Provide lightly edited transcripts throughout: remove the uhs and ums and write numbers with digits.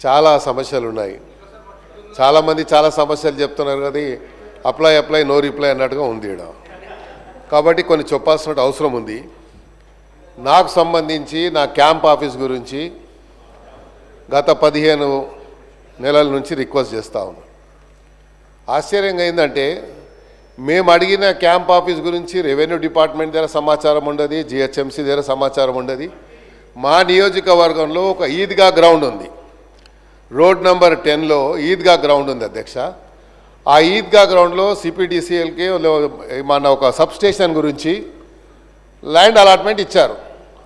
చాలా సమస్యలు ఉన్నాయి. చాలామంది చాలా సమస్యలు చెప్తున్నారు కదా, అప్లై నో రిప్లై అన్నట్టుగా ఉంది ఇక్కడ. కాబట్టి కొన్ని చెప్పాల్సిన అవసరం ఉంది. నాకు సంబంధించి నా క్యాంప్ ఆఫీస్ గురించి గత 15 నెలల నుంచి రిక్వెస్ట్ చేస్తూ ఉన్నాను. ఆశ్చర్యంగా ఏంటంటే మేము అడిగిన క్యాంప్ ఆఫీస్ గురించి రెవెన్యూ డిపార్ట్మెంట్ దగ్గర సమాచారం ఉండదు, జిహెచ్ఎంసీ దగ్గర సమాచారం ఉండదు. మా నియోజకవర్గంలో ఒక ఈద్గా గ్రౌండ్ ఉంది, రోడ్ నెంబర్ 10లో ఈద్గా గ్రౌండ్ ఉంది అధ్యక్ష. ఆ ఈద్గా గ్రౌండ్లో సిపిడిసిఎల్కి మన ఒక సబ్స్టేషన్ గురించి ల్యాండ్ అలాట్మెంట్ ఇచ్చారు.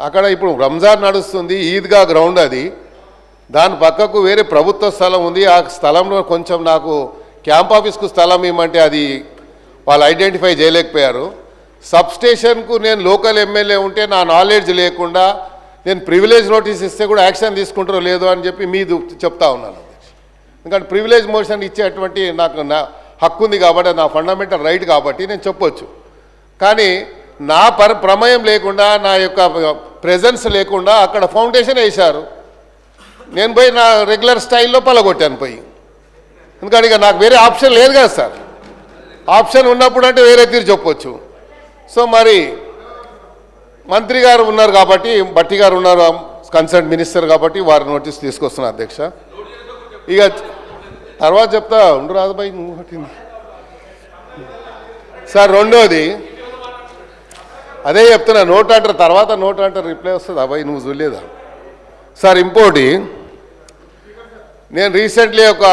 అక్కడ ఇప్పుడు రంజాన్ నడుస్తుంది, ఈద్గా గ్రౌండ్ అది, దాని పక్కకు వేరే ప్రభుత్వ స్థలం ఉంది. ఆ స్థలంలో కొంచెం నాకు క్యాంప్ ఆఫీస్కు స్థలం ఇవ్వమంటే అది వాళ్ళు ఐడెంటిఫై చేయలేకపోయారు. సబ్స్టేషన్కు నేను లోకల్ ఎమ్మెల్యే ఉంటే నా నాలెడ్జ్ లేకుండా నేను ప్రివిలేజ్ నోటీస్ ఇస్తే కూడా యాక్షన్ తీసుకుంటారో లేదో అని చెప్పి మీది చెప్తా ఉన్నాను. ఎందుకంటే ప్రివిలేజ్ మోషన్ ఇచ్చేటువంటి నాకు నా హక్కు ఉంది కాబట్టి, నా ఫండమెంటల్ రైట్ కాబట్టి నేను చెప్పొచ్చు. కానీ నా ప్రమేయం లేకుండా, నా యొక్క ప్రెజెన్స్ లేకుండా అక్కడ ఫౌండేషన్ వేశారు. నేను పోయి నా రెగ్యులర్ స్టైల్లో పలగొట్టాను పోయి. ఎందుకంటే ఇక నాకు వేరే ఆప్షన్ లేదు కదా సార్. ఆప్షన్ ఉన్నప్పుడు అంటే వేరే తీరు చెప్పొచ్చు. సో మరి మంత్రి గారు ఉన్నారు కాబట్టి, భట్టి గారు ఉన్నారు కన్సర్న్ మినిస్టర్ కాబట్టి వారి నోటీస్ తీసుకొస్తున్నా అధ్యక్ష. ఇక తర్వాత చెప్తా ఉండు రాజుబాయి నువ్వు పట్టింది సార్. రెండోది అదే చెప్తున్నా, నోట్ అంటారు తర్వాత నోట్ అంటారు రిప్లై వస్తుంది. అబ్బాయి నువ్వు చూడలేదా సార్? ఇంకోటి, నేను రీసెంట్లీ ఒక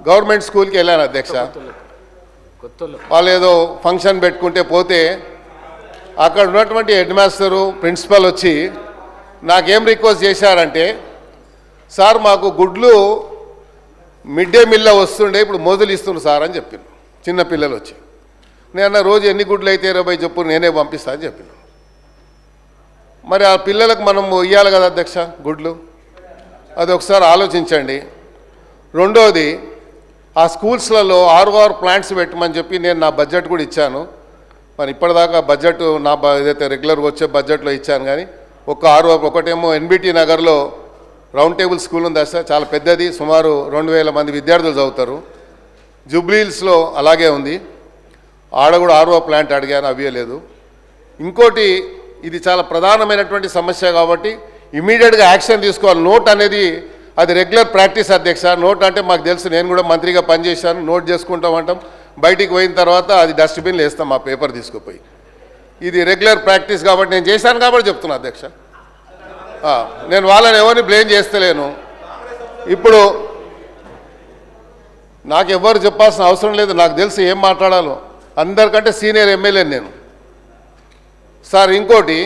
గవర్నమెంట్ స్కూల్కి వెళ్ళాను అధ్యక్ష. వాళ్ళు ఏదో ఫంక్షన్ పెట్టుకుంటే పోతే అక్కడ ఉన్నటువంటి హెడ్ మాస్టరు ప్రిన్సిపల్ వచ్చి నాకేం రిక్వెస్ట్ చేశారంటే, సార్ మాకు గుడ్లు మిడ్ డే మీల్లో వస్తుండే, ఇప్పుడు మొదలు ఇస్తున్నారు సార్ అని చెప్పాను. చిన్న పిల్లలు వచ్చి నేను రోజు ఎన్ని గుడ్లు అయితే 20 చెప్పు నేనే పంపిస్తా అని చెప్పాను. మరి ఆ పిల్లలకు మనం ఇవ్వాలి కదా అధ్యక్ష గుడ్లు, అది ఒకసారి ఆలోచించండి. రెండోది, ఆ స్కూల్స్లలో ఆరు ప్లాంట్స్ పెట్టమని చెప్పి నేను నా బడ్జెట్ కూడా ఇచ్చాను. మరి ఇప్పటిదాకా బడ్జెట్ నా ఏదైతే రెగ్యులర్గా వచ్చే బడ్జెట్లో ఇచ్చాను. కానీ ఒకటేమో ఎన్బిటి నగర్లో రౌండ్ టేబుల్ స్కూల్ ఉంది సార్, చాలా పెద్దది, సుమారు 2000 మంది విద్యార్థులు చదువుతారు. జూబ్లీహిల్స్లో అలాగే ఉంది, ఆడ కూడా 6వ ప్లాంట్ అడిగాను, అవ్వలేదు. ఇంకోటి, ఇది చాలా ప్రధానమైనటువంటి సమస్య కాబట్టి ఇమీడియట్గా యాక్షన్ తీసుకోవాలి. నోట్ అనేది అది రెగ్యులర్ ప్రాక్టీస్ అధ్యక్ష. నోట్ అంటే మాకు తెలుసు, నేను కూడా మంత్రిగా పనిచేశాను. నోట్ చేసుకుంటామంటాం, బయటికి పోయిన తర్వాత అది డస్ట్బిన్లో వేస్తాం ఆ పేపర్ తీసుకుపోయి. ఇది రెగ్యులర్ ప్రాక్టీస్ కాబట్టి నేను చేశాను కాబట్టి చెప్తున్నా అధ్యక్ష. నేను వాళ్ళని ఎవరిని బ్లేమ్ చేస్తలేను. ఇప్పుడు నాకు ఎవరు చెప్పాల్సిన అవసరం లేదు, నాకు తెలుసు ఏం మాట్లాడాలో. అందరికంటే సీనియర్ ఎమ్మెల్యే నేను సార్. ఇంకోటి,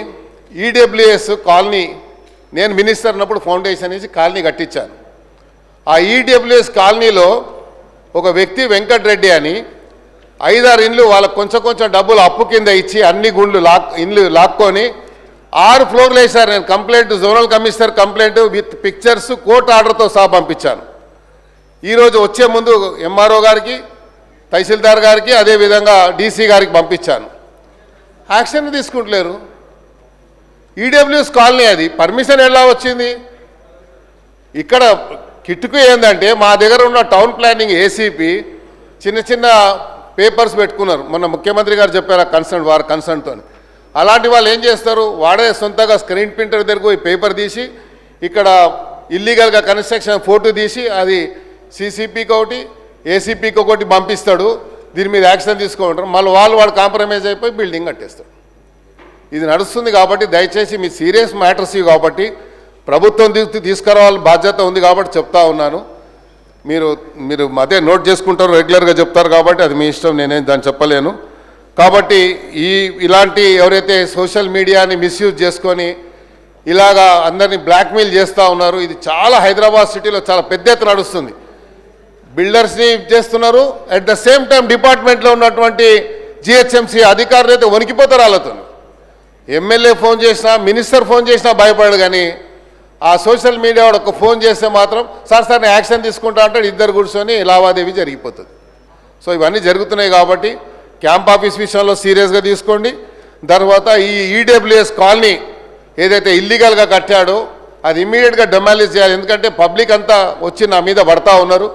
ఈడబ్ల్యూఎస్ కాలనీ, నేను మినిస్టర్ ఉన్నప్పుడు ఫౌండేషన్ వేసి కాలనీ కట్టించాను. ఆ ఈడబ్ల్యూఎస్ కాలనీలో ఒక వ్యక్తి వెంకటరెడ్డి అని 5-6 ఇండ్లు వాళ్ళకు కొంచెం డబ్బులు అప్పు కింద ఇచ్చి అన్ని ఇండ్లు లాక్కొని 6 ఫ్లోర్లు వేశారు. నేను complaint, zonal commissioner complaint with pictures, court ఆర్డర్తో సహా పంపించాను. ఈరోజు వచ్చే ముందు ఎంఆర్ఓ గారికి, తహసీల్దార్ గారికి, అదేవిధంగా డీసీ గారికి పంపించాను. యాక్షన్ తీసుకుంటలేరు. ఈడబ్ల్యూఎస్ కాలనీ అది, పర్మిషన్ ఎలా వచ్చింది? ఇక్కడ కిట్టుకు ఏంటంటే మా దగ్గర ఉన్న టౌన్ ప్లానింగ్ ఏసీపీ చిన్న పేపర్స్ పెట్టుకున్నారు. మొన్న ముఖ్యమంత్రి గారు చెప్పారు వారి కన్సర్న్తో. అలాంటి వాళ్ళు ఏం చేస్తారు, వాడే సొంతగా స్క్రీన్ ప్రింటర్ దగ్గరకు పోయి పేపర్ తీసి ఇక్కడ ఇల్లీగల్గా కన్స్ట్రక్షన్ ఫోటో తీసి అది సీసీపీకి ఒకటి ఏసీపీకి ఒకటి పంపిస్తాడు. దీని మీద యాక్షన్ తీసుకుంటారు. మళ్ళీ వాడు కాంప్రమైజ్ అయిపోయి బిల్డింగ్ కట్టేస్తాడు. ఇది నడుస్తుంది కాబట్టి దయచేసి మీ సీరియస్ మ్యాటర్స్ ఇవి కాబట్టి ప్రభుత్వం తీసుకురావాలని బాధ్యత ఉంది కాబట్టి చెప్తా ఉన్నాను. మీరు అదే నోట్ చేసుకుంటారు, రెగ్యులర్గా చెప్తారు కాబట్టి అది మీ ఇష్టం, నేనేం దాన్ని చెప్పలేను. కాబట్టి ఇలాంటి ఎవరైతే సోషల్ మీడియాని మిస్యూజ్ చేసుకొని ఇలాగా అందరినీ బ్లాక్మెయిల్ చేస్తూ ఉన్నారు, ఇది చాలా హైదరాబాద్ సిటీలో చాలా పెద్ద ఎత్తున నడుస్తుంది. బిల్డర్స్ని చేస్తున్నారు, అట్ ద సేమ్ టైం డిపార్ట్మెంట్లో ఉన్నటువంటి జిహెచ్ఎంసీ అధికారులు అయితే వణికిపోతారు వాళ్ళతో. ఎమ్మెల్యే ఫోన్ చేసినా, మినిస్టర్ ఫోన్ చేసినా భయపడదు. కానీ ఆ సోషల్ మీడియా వాడు ఒక ఫోన్ చేస్తే మాత్రం సార్ నేను యాక్షన్ తీసుకుంటా అంటాడు, ఇద్దరు కూర్చొని లావాదేవీ జరిగిపోతుంది. సో ఇవన్నీ జరుగుతున్నాయి కాబట్టి క్యాంప్ ఆఫీస్ విషయంలో సీరియస్గా తీసుకోండి. తర్వాత ఈ ఈడబ్ల్యూఎస్ కాలనీ ఏదైతే ఇల్లీగల్గా కట్టాడో అది ఇమ్మీడియట్గా డెమాలిష్ చేయాలి. ఎందుకంటే పబ్లిక్ అంతా వచ్చి నా మీద పడతా ఉన్నారు.